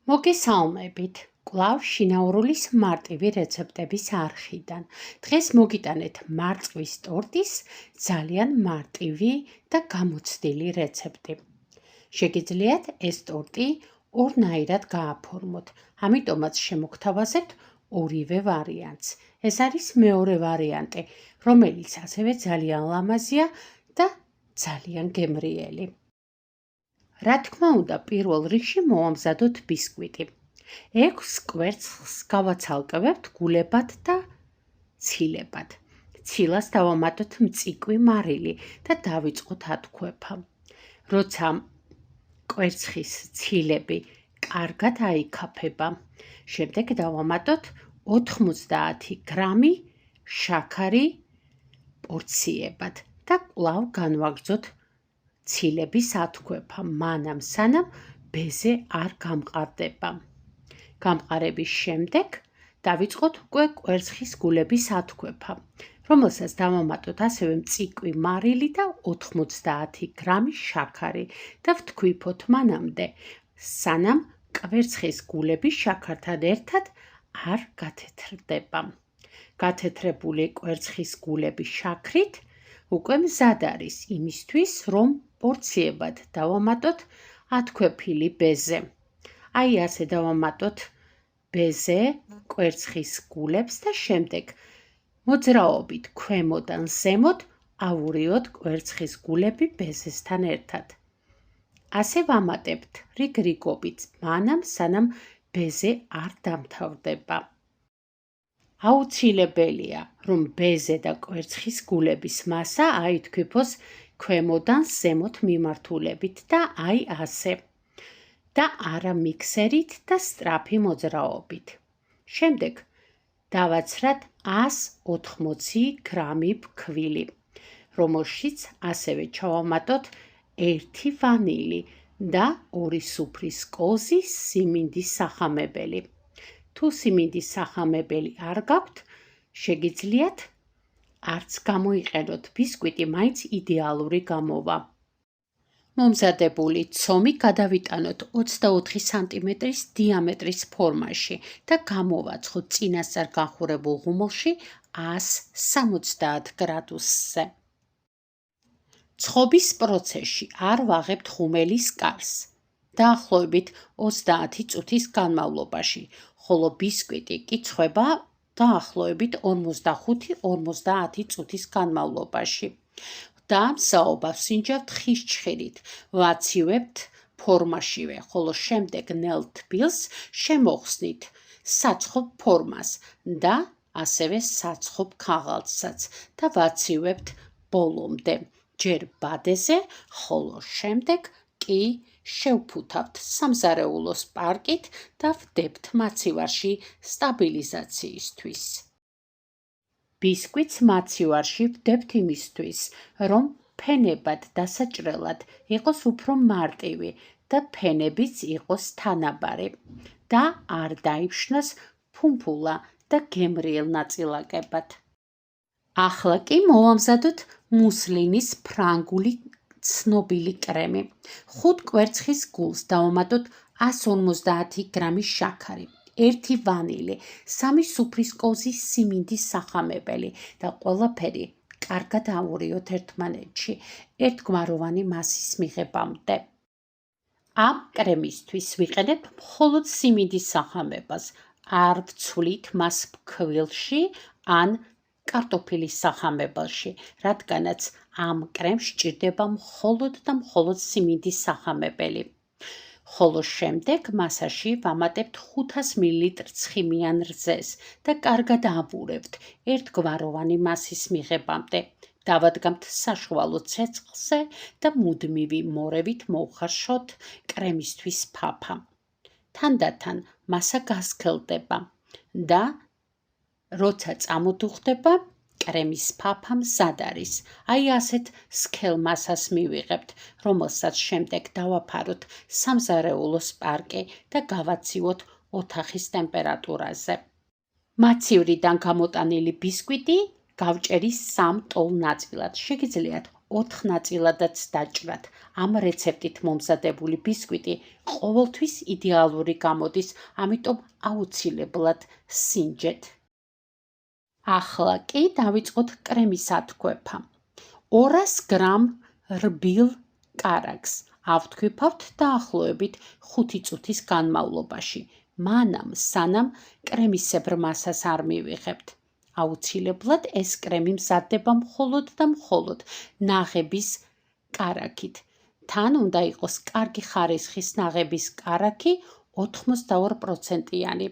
მოგესალმებით. კვლავ შინაურულის მარტივი რეცეპტების არხიდან. დღეს მოგიტანეთ მარწვის ტორტის ძალიან მარტივი და გამოცდილი რეცეპტი. შეგიძლიათ ეს ტორტი ორნაირად გააფორმოთ, ამიტომაც შემოგთავაზებთ ორივე ვარიანტს. ეს არის მეორე ვარიანტი, რომელიც ასევე ძალიან ლამაზია და ძალიან გემრიელი. რა თქმა უნდა, პირველ რიგში მოვამზადოთ ბისკვიტი. 6 კვერცხს გავაცალკევებთ გულებად და ცილებად. ცილას დავამატოთ მწიკვი მარილი და დავიწყოთ ათქვეფა. როცა კვერცხის ცილები კარგად აიქაფება, შემდეგ დავამატოთ 90 გრამი შაქარი პორციებად და კვლავ განვაგრძოთ ცილების ათქვეფა, მანამ სანამ ბეზე არ გამყარდება. გამყარების შემდეგ დავიწყოთ უკვე კვერცხის გულების ათქვეფა, რომელსაც დავამატოთ ასევე მწიკვი მარილი და 90 გრამი შაქარი და ვთქვიფოთ მანამდე, სანამ კვერცხის გულები შაქართან ერთად არ გათეთრდება. გათეთრებული კვერცხის გულები შაქრით უკვე მზად არის იმისთვის, რომ პორციებად დავამატოთ ათქვეფილი ბეზე. აი ასე დავამატოთ ბეზე კვერცხის გულებს და შემდეგ მოძრაობით ქვემოდან ზემოთ ავურიოთ კვერცხის გულები ბეზესთან ერთად. ასე ვამატებთ რიგ-რიგობით, მანამ სანამ ბეზე არ დამთავრდება. აუცილებელია, რომ ბეზე და კვერცხის გულების მასა აითქვიფოს ქვემოდან ზემოთ მიმართულებით და აი ასე. და არა მიქსერით და სწრაფი მოძრაობით. შემდეგ დავაცრათ 180 გრამი ფქვილი, რომელშიც ასევე ჩავამატოთ 1 ვანილი და 2 სუფრის კოზი სიმინდის სახამებელი. თუ სიმინდის სახამებელი არ გაქვთ, შეგიძლიათ არც გამოიყენოთ, ბისკვიტი მაინც იდეალური გამოვა. მომზადებული ცომი გადავიტანოთ 24 სანტიმეტრის დიამეტრის ფორმაში და გამოვაცხოთ წინასწარ განხურებულ ღუმელში 170 გრადუსზე. ცხობის პროცესში არ ვაღებთ ღუმელის კარს. დაახლოებით 30 წუთის განმავლობაში, ხოლო ბისკვიტი კი ცხება დაახლოებით 45-50 წუთის განმავლობაში. და მსაობა ვსინჯავთ ხის ჩხირით, ვაცივებთ ფორმაშივე, ხოლო შემდეგ ნელ თბილს შემოხსნით საცხობ ფორმას და ასევე საცხობ ქაღალდსაც და ვაცივებთ ბოლომდე, ჯერ ბადეზე, ხოლო შემდეგ კი შევფუთავთ სამზარეულოს პარკით და ვდებთ მაცივარში სტაბილიზაციისთვის. ბისკვიტს მაცივარში ვდებთ იმისთვის, რომ ფენებად დასაჭრელად იყოს უფრო მარტივი და ფენებიც იყოს თანაბარი და არ დაიფშნას ფუმფულა და გემრიელ ნაწილაკებად. ახლა კი მოვამზადოთ მუსლინის ფრანგული ცნობილი კრემი. 5 კვერცხის გულს დავამატოთ 150 გრამი შაქარი, 1 ვანილი, 3 სუფრის კოზის სიმინდის სახამებელი და ყველაფერი კარგად ავურიოთ ერთმანეთში, ერთგვაროვანი მასის მიღებამდე. ამ კრემისთვის ვიყენებთ მხოლოდ სიმინდის სახამებას, არ ვცვლით მას ფქვილში ან კარტოფილის სახამებელში, რადგანაც ამ კრემს სჭირდება მხოლოდ და მხოლოდ სიმინდის სახამებელი. ხოლო შემდეგ მასაში ვამატებთ 500 მლ ცხიმიან რზეს და კარგად ავურებთ ერთგვაროვანი მასის მიღებამდე. დავადგამთ საშუალო ცეცხლზე და მუდმივი მორევით მოვხარშოთ კრემისთვის ფაფა. თანდათან მასა გასქელდება და როცა წამოდუხდება, კრემის ფაფა მზად არის. აი ასეთ სქელ მასას მივიღებთ, რომელსაც შემდეგ დავაფაროთ სამზარეულოს პარკი და გავაცივოთ ოთახის ტემპერატურაზე. მაცივრიდან გამოტანილი ბისკვიტი გავჭერის 3 ტოლ ნაწილად. შეგიძლიათ 4 ნაწილადაც დაჭრათ. ამ რეცეპტით მომზადებული ბისკვიტი ყოველთვის იდეალური გამოდის, ამიტომ აუცილებლად სინჯეთ. ახლა კი დავიწყოთ კრემის ათქვეფა. 200 გრამ რბილ კარაქს ავთქვიფავთ დაახლოებით 5 წუთის განმავლობაში, მანამ სანამ კრემისებრ მასას არ მივიღებთ. აუცილებლად ეს კრემი მზადდება მხოლოდ და მხოლოდ ნაღების კარაქით. თან უნდა იყოს კარგი ხარისხის ნაღების კარაქი 82%-იანი,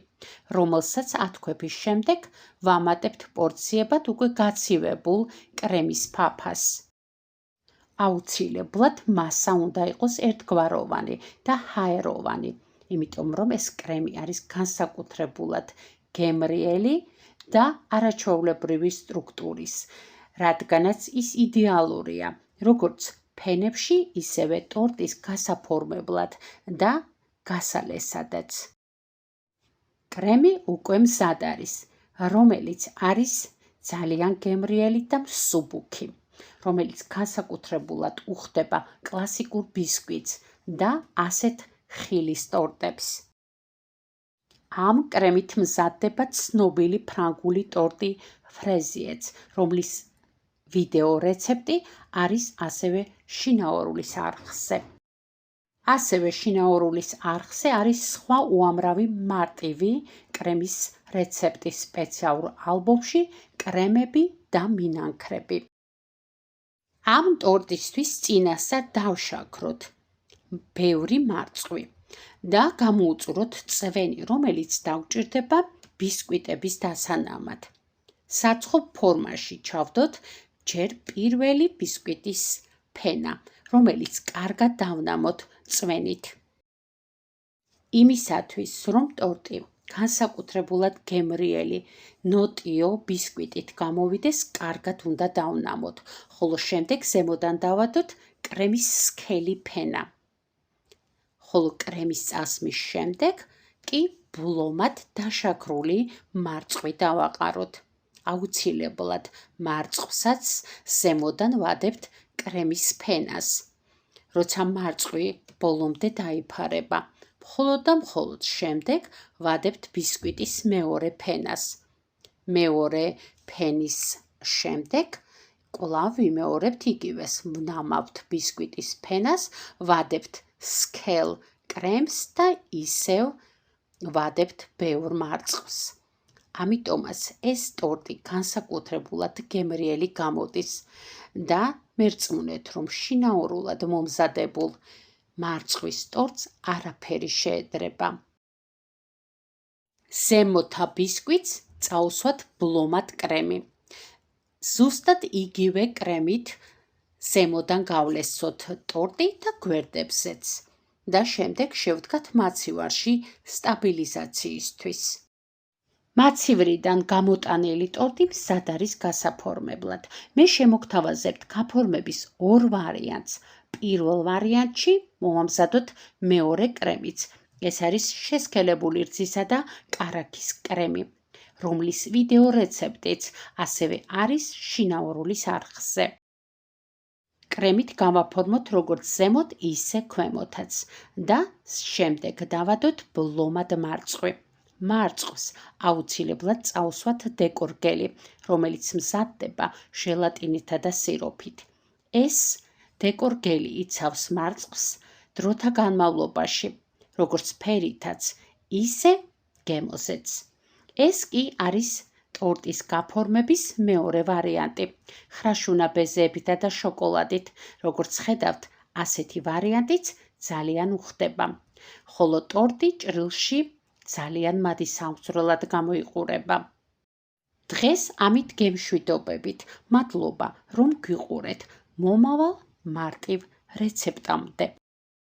რომელსაც ათქვეფის შემდეგ ვამატებთ პორციებად უკვე გაცივებულ კრემის ფაფას. აუცილებლად მასა უნდა იყოს ერთგვაროვანი და ჰაეროვანი, იმიტომ რომ ეს კრემი არის განსაკუთრებულად გემრიელი და არაჩვეულებრივი სტრუქტურის, რადგანაც ის იდეალურია, როგორც ფენებში, ისევე ტორტის გასაფორმებლად და გასალესადაც. კრემი უკვე მზად არის, რომელიც არის ძალიან გემრიელი და მსუბუქი, რომელიც განსაკუთრებულად უხდება კლასიკურ ბისკვიტს და ასეთ ხილის ტორტებს. ამ კრემით მზადდება ცნობილი ფრანგული ტორტი ფრეზიეც, რომლის ვიდეო რეცეპტი არის ასევე შინაურულის არხზე. ასევე შინაურულის არხზე არის სხვა უამრავი მარტივი კრემის რეცეპტი სპეციალურ ალბომში კრემები და მინანქრები. ამ ტორტისთვის წინასწარ დავშაქროთ ბევრი მარწყვი და გამოუწუროთ წვენი, რომელიც დაგვჭირდება ბისკვიტების დასანამად. საცხობ ფორმაში ჩავდოთ ჯერ პირველი ბისკვიტის ფენა, რომელიც კარგად დავნამოთ წვენით. იმისათვის, რომ ტორტი განსაკუთრებულად გემრიელი, ნოტიო ბისკვიტით გამოვიდეს, კარგად უნდა დავნამოთ, ხოლო შემდეგ ზემოდან დავადოთ კრემის სქელი ფენა. ხოლო კრემის წასმის შემდეგ კი ბლომად დაშაქრული მარწყვი დავაყაროთ. აუცილებლად მარწყვსაც ზემოდან ვადებთ კრემის ფენას, როცა მარწყვი ბოლომდე დაიფარება. მხოლოდ და მხოლოდ შემდეგ ვადებთ ბისკვიტის მეორე ფენას. მეორე ფენის შემდეგ კვლავ ვიმეორებთ იგივეს, ვნამავთ ბისკვიტის ფენას, ვადებთ სქელ კრემს და ისევ ვადებთ ბევრ მარწყვს. ამიტომაც ეს ტორტი განსაკუთრებულად გემრიელი გამოდის და მერწმუნეთ, რომ შინაურულად მომზადებულ მარწყვის ტორტს არაფერი შეედრება. ზემოთა ბისკვიტს წავუსვათ ბლომად კრემი. ზუსტად იგივე კრემით ზემოდან გავლესოთ ტორტი და გვერდებზეც და შემდეგ შევდგათ მაცივარში სტაბილიზაციისთვის. მაცივრიდან გამოტანილი ტორტი მზად არის გასაფორმებლად. მე შემოგთავაზებთ გაფორმების 2 ვარიანტს. პირველ ვარიანტში მოვამზადოთ მეორე კრემიც. ეს არის შესქელებული რძისა და კარაქის კრემი, რომლის ვიდეო რეცეპტიც ასევე არის შინაურულის არხზე. კრემით გავაფორმოთ როგორც ზემოთ, ისე ქვემოთაც და შემდეგ დავადოთ ბლომად მარწყვი. მარწყვს აუცილებლად წავუსვათ დეკორგელი, რომელიც მზადდება ჟელატინითა და სიროფით. ეს დეკორგელი იცავს მარწყვს დროთა განმავლობაში, როგორც ფერითაც, ისე გემოზეც. ეს კი არის ტორტის გაფორმების მეორე ვარიანტი, ხრაშუნა ბეზეებითა და შოკოლადით. როგორც ხედავთ, ასეთი ვარიანტიც ძალიან უხდება, ხოლო ტორტი ჭრილში ძალიან მადი სამსვლელად გამოიყურება. დღეს ამით გემშვიდობებით. მადლობა, რომ გვიყურეთ. მომავალ მარტივ რეცეპტამდე.